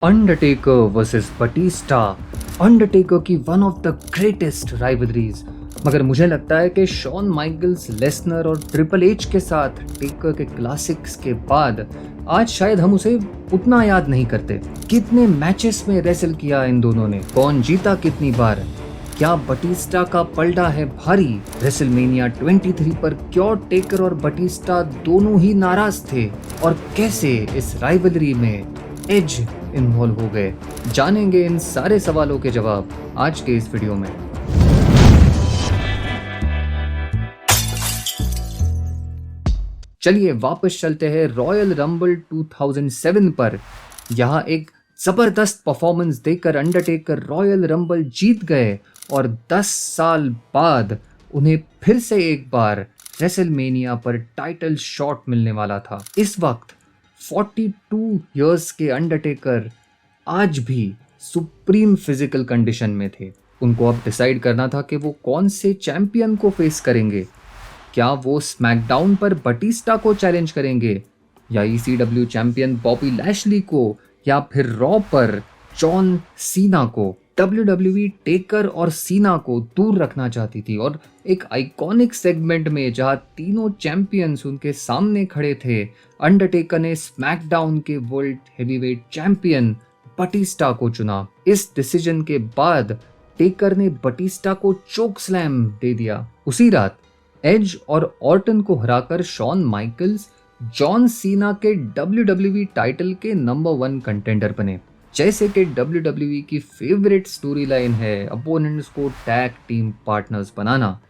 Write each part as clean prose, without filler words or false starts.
Undertaker versus Batista, Undertaker की one of the greatest rivalries. मगर मुझे लगता है कि शॉन माइकल्स, लेसनर और ट्रिपल एच के साथ टेकर के क्लासिक्स के बाद आज शायद हम उसे उतना याद नहीं करते। कितने मैचेस में रेसल किया इन दोनों ने, कौन जीता कितनी बार, क्या बटिस्टा का पलड़ा है भारी। रेसलमेनिया 23 पर क्यों टेकर और बटिस्टा दोनों ही नाराज थे और कैसे इस राइवलरी में एज इन्वॉल्व हो गए, जानेंगे इन सारे सवालों के जवाब आज के इस वीडियो में। चलिए वापस चलते हैं रॉयल रंबल 2007 पर। यहाँ एक जबरदस्त परफॉर्मेंस देकर अंडरटेकर रॉयल रंबल जीत गए और 10 साल बाद उन्हें फिर से एक बार रेसलमेनिया पर टाइटल शॉट मिलने वाला था। इस वक्त 42 इयर्स के अंडरटेकर आज भी सुप्रीम फिजिकल कंडीशन में थे। उनको अब डिसाइड करना था कि वो कौन से चैंपियन को फेस करेंगे। क्या वो स्मैकडाउन पर बटिस्टा को चैलेंज करेंगे, या ECW चैंपियन बॉबी लैशली को, या फिर रॉ पर जॉन सीना को। WWE टेकर और सीना को दूर रखना चाहती थी और एक आइकॉनिक सेगमेंट में जहां तीनों चैंपियंस उनके सामने खड़े थे, अंडरटेकर ने स्मैकडाउन के वर्ल्ड हेवीवेट चैंपियन बटिस्टा को चुना। इस डिसीजन के बाद टेकर ने बटिस्टा को चोक स्लैम दे दिया। उसी रात एज और ऑर्टन को हराकर शॉन माइकल्स जॉन सीना के WWE टाइटल के नंबर 1 कंटेंडर बने। जैसे कि WWE की फेवरेट स्टोरी लाइन है अपोनेंट्स को टैग टीम पार्टनर्स बनाना,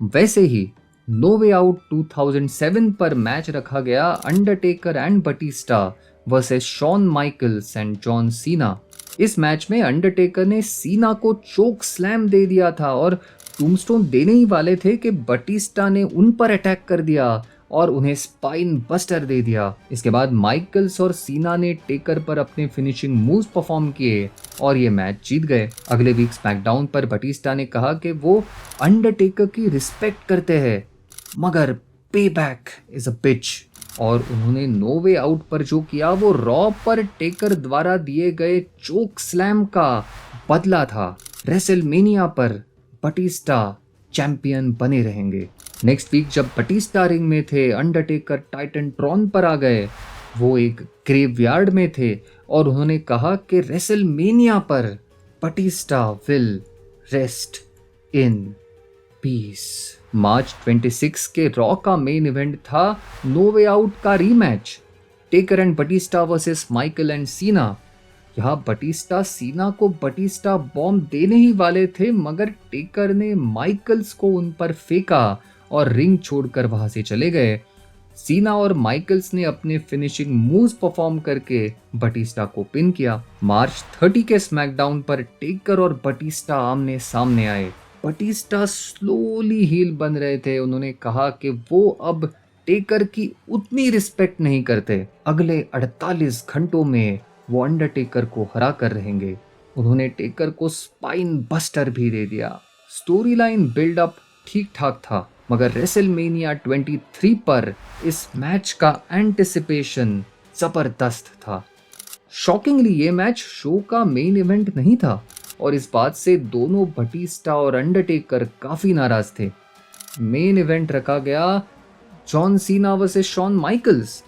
वैसे ही नो वे आउट 2007 पर मैच रखा गया Undertaker and Batista versus Shawn Michaels and John Cena. इस मैच में अंडरटेकर ने सीना को चोक स्लैम दे दिया था और टूमस्टोन देने ही वाले थे कि बटिस्टा ने उन पर अटैक कर दिया और उन्हें स्पाइन बस्टर दे दिया। इसके बाद माइकल्स और सीना ने टेकर पर अपने फिनिशिंग मूव्स परफॉर्म किए और ये मैच जीत गए। अगले वीक स्मैकडाउन पर बटिस्टा ने कहा कि वो अंडरटेकर की रिस्पेक्ट करते हैं, मगर पे बैक इज अ बिच। और उन्होंने नो वे आउट पर जो किया वो रॉ पर टेकर द्वारा दिए गए चोक स्लैम का बदला था। रेसलमेनिया पर बटिस्टा चैंपियन बने रहेंगे। नेक्स्ट वीक जब बटिस्टा रिंग में थे, अंडरटेकर टाइटन ट्रॉन पर आ गए। वो एक ग्रेवयार्ड में थे और उन्होंने कहा कि रेसलमेनिया पर Batista will rest in peace. March 26 के रॉ का मेन इवेंट था नो वे आउट का rematch, Taker and Batista versus Michael and Cena. यहाँ बटिस्टा सीना को बटिस्टा बॉम्ब देने ही वाले थे, मगर टेकर ने माइकल्स को उन पर फेंका और रिंग छोड़कर वहां से चले गए। सीना और माइकल्स ने अपने फिनिशिंग मूव्स परफॉर्म करके बटिस्टा को पिन किया। मार्च 30 के स्मैकडाउन पर टेकर और बटिस्टा आमने सामने आए। बटिस्टा स्लोली हील बन रहे थे। उन्होंने कहा कि वो अब टेकर की उतनी रिस्पेक्ट नहीं करते। अगले 48 घंटों में वो अंडरटेकर को हरा कर रहेंगे। उन्होंने टेकर को स्पाइन बस्टर भी दे दिया। स्टोरी लाइन बिल्डअप ठीक ठाक था, मगर रेसलमेनिया 23 पर इस मैच का एंटिसिपेशन जबरदस्त था। शॉकिंगली ये मैच शो का मेन इवेंट नहीं था और इस बात से दोनों बटिस्टा और अंडरटेकर काफी नाराज थे। मेन इवेंट रखा गया John Cena versus Shawn Michaels.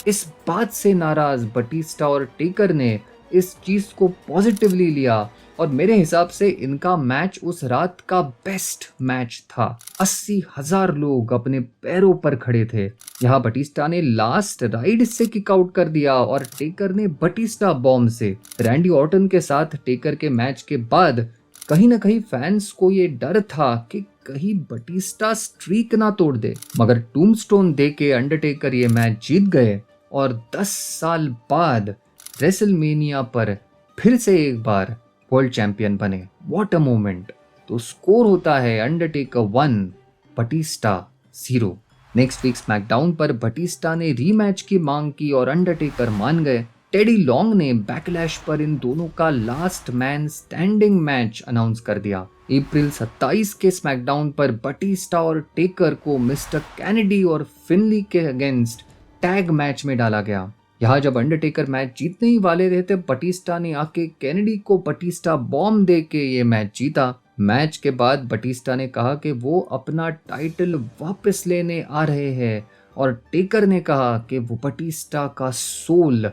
इस बात से नाराज बटिस्टा और टेकर ने इस चीज को पॉजिटिवली लिया और मेरे हिसाब से इनका मैच उस रात का बेस्ट मैच था। 80,000 लोग अपने पैरों पर खड़े थे। यहाँ बटिस्टा ने लास्ट राइड से किक आउट कर दिया और टेकर ने बटिस्टा बॉम्ब से। रैंडी ऑर्टन के साथ टेकर के मैच के बाद कहीं ना कहीं फैंस को ये डर था कि कहीं बटिस्टा स्ट्रीक ना तोड़ दे, मगर टूमस्टोन दे के अंडरटेकर ये मैच जीत गए और 10 साल बाद रेसलमेनिया पर फिर से एक बार वर्ल्ड चैंपियन बने। What a moment. तो स्कोर होता है Undertaker 1 Batista 0। Next week SmackDown पर बटिस्टा ने रीमैच की मांग की और अंडरटेकर मान गए। टेडी लॉन्ग ने बैकलैश पर इन दोनों का last man standing match announce कर दिया। अप्रैल 27 के स्मैकडाउन पर बटिस्टा और टेकर को मिस्टर कैनेडी और फिनली के अगेंस्ट टैग मैच में डाला गया। यहाँ जब अंडरटेकर मैच जीतने ही वाले थे तब बटिस्टा ने आके केनेडी को बटिस्टा बॉम्ब दे के ये मैच जीता। मैच के बाद बटिस्टा ने कहा कि वो अपना टाइटल वापस लेने आ रहे हैं और टेकर ने कहा कि वो बटिस्टा का सोल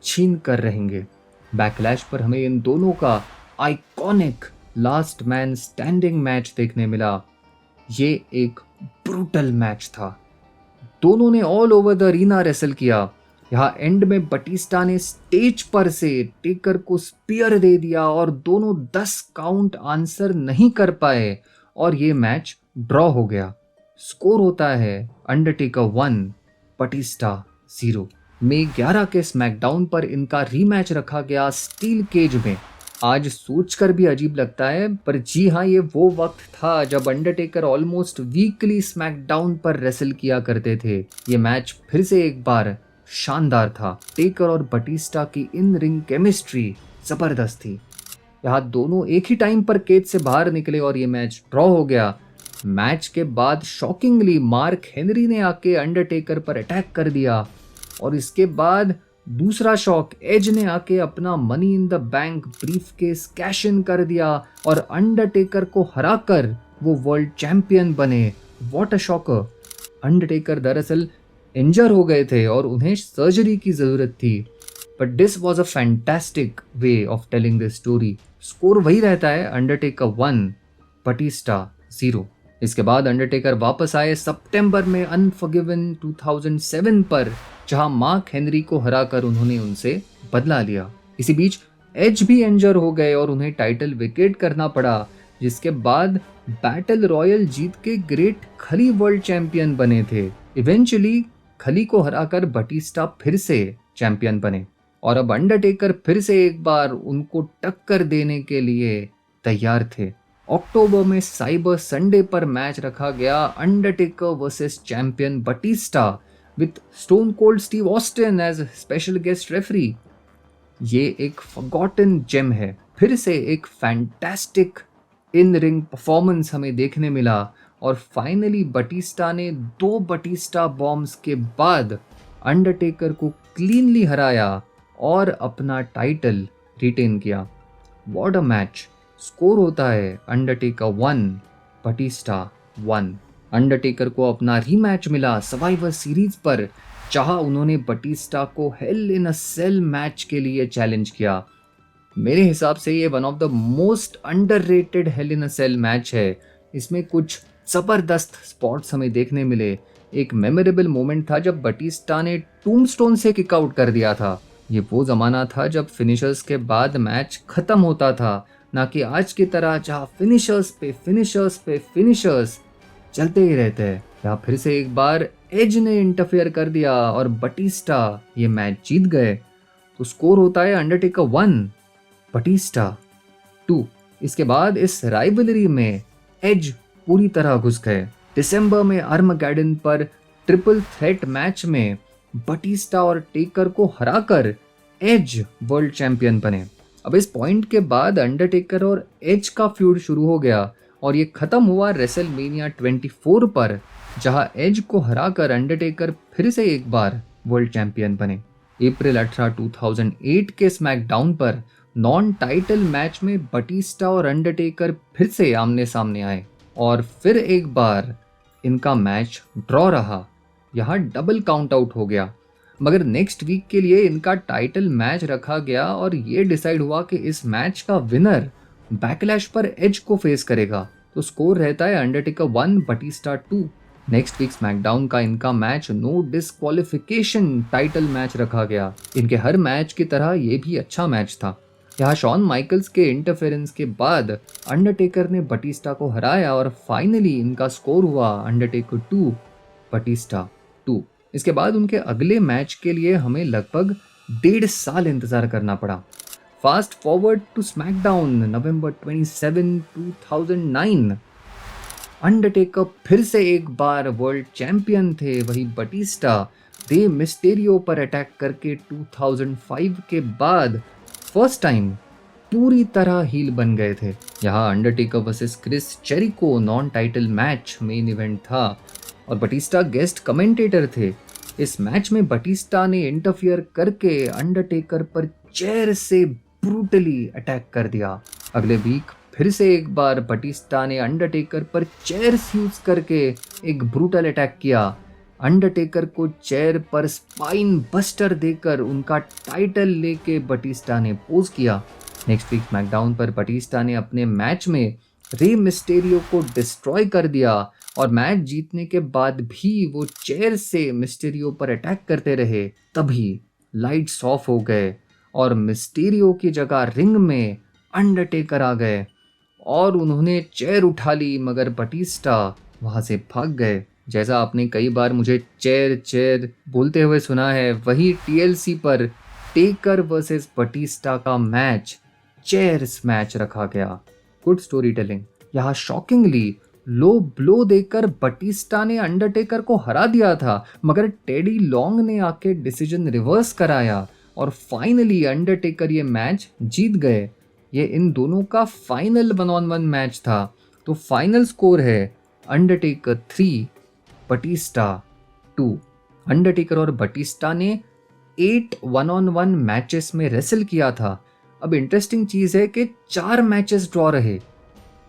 छीन कर रहेंगे। बैकलैश पर हमें इन दोनों का iconic last man standing match देखने मिला। ये एक ब्रूटल मैच था। दोनों ने all over the arena wrestle किया। यहाँ एंड में बटिस्टा ने स्टेज पर से टेकर को स्पीयर दे दिया और दोनों 10 काउंट आंसर नहीं कर पाए और ये मैच ड्रॉ हो गया। स्कोर होता है अंडरटेकर 1 बटिस्टा 0। मई 11 के स्मैकडाउन पर इनका रीमैच रखा गया स्टील केज में। आज सोचकर भी अजीब लगता है, पर जी हाँ, ये वो वक्त था जब अंडरटेकर ऑलमोस्ट वीकली स्मैकडाउन पर रेसल किया करते थे। ये मैच फिर से एक बार शानदार था। टेकर और बटिस्टा की इन रिंग केमिस्ट्री जबरदस्त थी। यहाँ दोनों एक ही टाइम पर केज से बाहर निकले और ये मैच ड्रॉ हो गया। मैच के बाद शॉकिंगली मार्क हेनरी ने आके अंडरटेकर पर अटैक कर दिया और इसके बाद दूसरा शॉक एज ने आके अपना money in the bank briefcase cash in कर दिया और अंडरटेकर को हराकर वो वर्ल्ड चैंपियन बने। What a shocker. अंडरटेकर दरअसल इंजर हो गए थे और उन्हें सर्जरी की जरूरत थी, but this was a fantastic way of telling this story. Score वही रहता है, अंडरटेकर 1 बटिस्टा 0। इसके बाद अंडरटेकर वापस आए सितंबर में अनफॉरगिवन 2007 पर, जहां मार्क हेनरी को हराकर उन्होंने उनसे बदला लिया। इसी बीच एज भी इंजर हो गए और उन्हें टाइटल विकेट करना पड़ा, जिसके बाद बैटल रॉयल जीत के ग्रेट खली वर्ल्ड चैंपियन बने थे। इवेंचुअली खली को हराकर बटिस्टा फिर से चैंपियन बने और अब अंडरटेकर फिर से एक बार उनको टक्कर देने के लिए तैयार थे। अक्टूबर में साइबर संडे पर मैच रखा गया, Undertaker versus champion Batista with Stone Cold Steve Austin as special guest referee. ये एक फॉरगॉटन जेम है। फिर से एक फैंटास्टिक इन रिंग परफॉर्मेंस हमें देखने मिला और फाइनली बटिस्टा ने 2 बटिस्टा बॉम्ब्स के बाद अंडरटेकर को क्लीनली हराया और अपना टाइटल रिटेन किया। What a match. स्कोर होता है अंडरटेकर 1 बटिस्टा 1। अंडरटेकर को अपना रीमैच मिला सर्वाइवर सीरीज पर, जहां उन्होंने बटिस्टा को hell in a cell match के लिए चैलेंज किया। मेरे हिसाब से ये one of the most underrated hell in a cell match है। इसमें कुछ जबरदस्त स्पॉट्स हमें देखने मिले। एक मेमोरेबल मोमेंट था जब बटिस्टा ने टूमस्टोन से किक आउट कर दिया था। ये वो जमाना था जब फिनिशर्स के बाद मैच खत्म होता था, ना कि आज की तरह जहां फिनिशर्स पे फिनिशर्स चलते ही रहते हैं। यहाँ फिर से एक बार एज ने इंटरफेयर कर दिया और बटिस्टा ये मैच जीत गए। तो स्कोर होता है अंडरटेकर 1 बटिस्टा 2। इसके बाद इस राइवलरी में एज पूरी तरह घुस गए। दिसंबर में आर्मगेडन पर ट्रिपल थ्रेट मैच में बटिस्टा और टेकर को हराकर एज वर्ल्ड चैंपियन बने। अब इस पॉइंट के बाद अंडरटेकर और एज का फ्यूड शुरू हो गया और ये खत्म हुआ रेसलमेनिया 24 पर, जहां एज को हराकर अंडरटेकर फिर से एक बार वर्ल्ड चैंपियन बने। अप्रैल 18, 2008 के स्मैकडाउन पर नॉन टाइटल मैच में बटिस्टा और अंडरटेकर फिर से आमने सामने आए और फिर एक बार इनका मैच ड्रॉ रहा। यहाँ डबल काउंट आउट हो गया, मगर नेक्स्ट वीक के लिए इनका टाइटल मैच रखा गया और ये डिसाइड हुआ कि इस मैच का विनर बैकलैश पर एज को फेस करेगा। तो स्कोर रहता है Undertaker 1 Batista 2। Next week SmackDown का इनका match no disqualification title match रखा गया। इनके हर मैच की तरह ये भी अच्छा मैच था। यहाँ शॉन माइकल्स के इंटरफेरेंस के बाद अंडरटेकर ने बटिस्टा को हराया और फाइनली इनका स्कोर हुआ अंडरटेकर 2 बटिस्टा 2। इसके बाद उनके अगले मैच के लिए हमें लगभग 1.5 साल इंतजार करना पड़ा। Fast forward to SmackDown November 27, 2009। Undertaker फिर से एक बार वर्ल्ड चैंपियन थे। वही बटिस्टा रे मिस्टेरियो पर अटैक करके 2005 के बाद फर्स्ट टाइम पूरी तरह हील बन गए थे। यहाँ Undertaker versus Chris Jericho non title match main event था और बटिस्टा गेस्ट कमेंटेटर थे। इस मैच में बटिस्टा ने इंटरफियर करके अंडरटेकर पर चेयर से ब्रूटली अटैक कर दिया। अगले वीक फिर से एक बार बटिस्टा ने अंडरटेकर पर चेयर्स यूज करके एक ब्रूटल अटैक किया। अंडरटेकर को चेयर पर स्पाइन बस्टर देकर उनका टाइटल लेके बटिस्टा ने पोज किया। नेक्स्ट वीक स्मैकडाउन पर बटिस्टा ने अपने मैच में रे मिस्टेरियो को डिस्ट्रॉय कर दिया और मैच जीतने के बाद भी वो चेयर से मिस्टेरियो पर अटैक करते रहे। तभी लाइट्स ऑफ हो गए और मिस्टेरियो की जगह रिंग में अंडरटेकर आ गए और उन्होंने चेयर उठा ली, मगर बटिस्टा वहां से भाग गए। जैसा आपने कई बार मुझे चेयर चेयर बोलते हुए सुना है, वही टीएलसी पर टेकर वर्सेस बटिस्टा का मैच चेयर्स मैच रखा गया। Good story telling. यहाँ शॉकिंगली लो ब्लो देकर बटिस्टा ने अंडरटेकर को हरा दिया था, मगर टेडी लॉन्ग ने आके डिसीजन रिवर्स कराया और फाइनली अंडरटेकर ये मैच जीत गए। ये इन दोनों का फाइनल 1-on-1 मैच था। तो फाइनल स्कोर है अंडरटेकर 3 बटिस्टा 2। अंडरटेकर और बटिस्टा ने 8 1-on-1 मैचेस में रेसल किया था। अब इंटरेस्टिंग चीज है कि 4 मैचेस ड्रॉ रहे।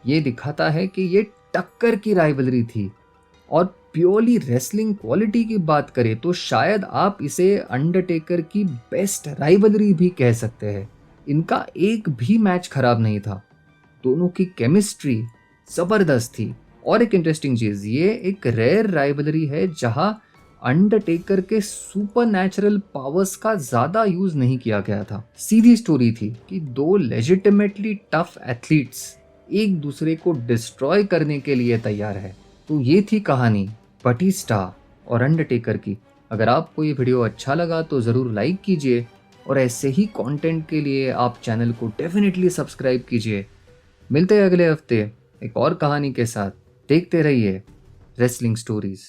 ये दिखाता है कि ये टक्कर की राइवलरी थी। और प्योरली रेसलिंग क्वालिटी की बात करें तो शायद आप इसे अंडरटेकर की बेस्ट राइवलरी भी कह सकते हैं। इनका एक भी मैच खराब नहीं था। दोनों की केमिस्ट्री जबरदस्त थी। और एक इंटरेस्टिंग चीज, ये एक रेयर राइवलरी है जहां अंडरटेकर के सुपरनैचुरल पावर्स का ज्यादा यूज नहीं किया गया था। सीधी स्टोरी थी कि दो लेजिटिमेटली टफ एथलीट्स एक दूसरे को डिस्ट्रॉय करने के लिए तैयार है। तो ये थी कहानी बटिस्टा और अंडरटेकर की। अगर आपको ये वीडियो अच्छा लगा तो ज़रूर लाइक कीजिए और ऐसे ही कंटेंट के लिए आप चैनल को डेफिनेटली सब्सक्राइब कीजिए। मिलते हैं अगले हफ्ते एक और कहानी के साथ। देखते रहिए रेसलिंग स्टोरीज।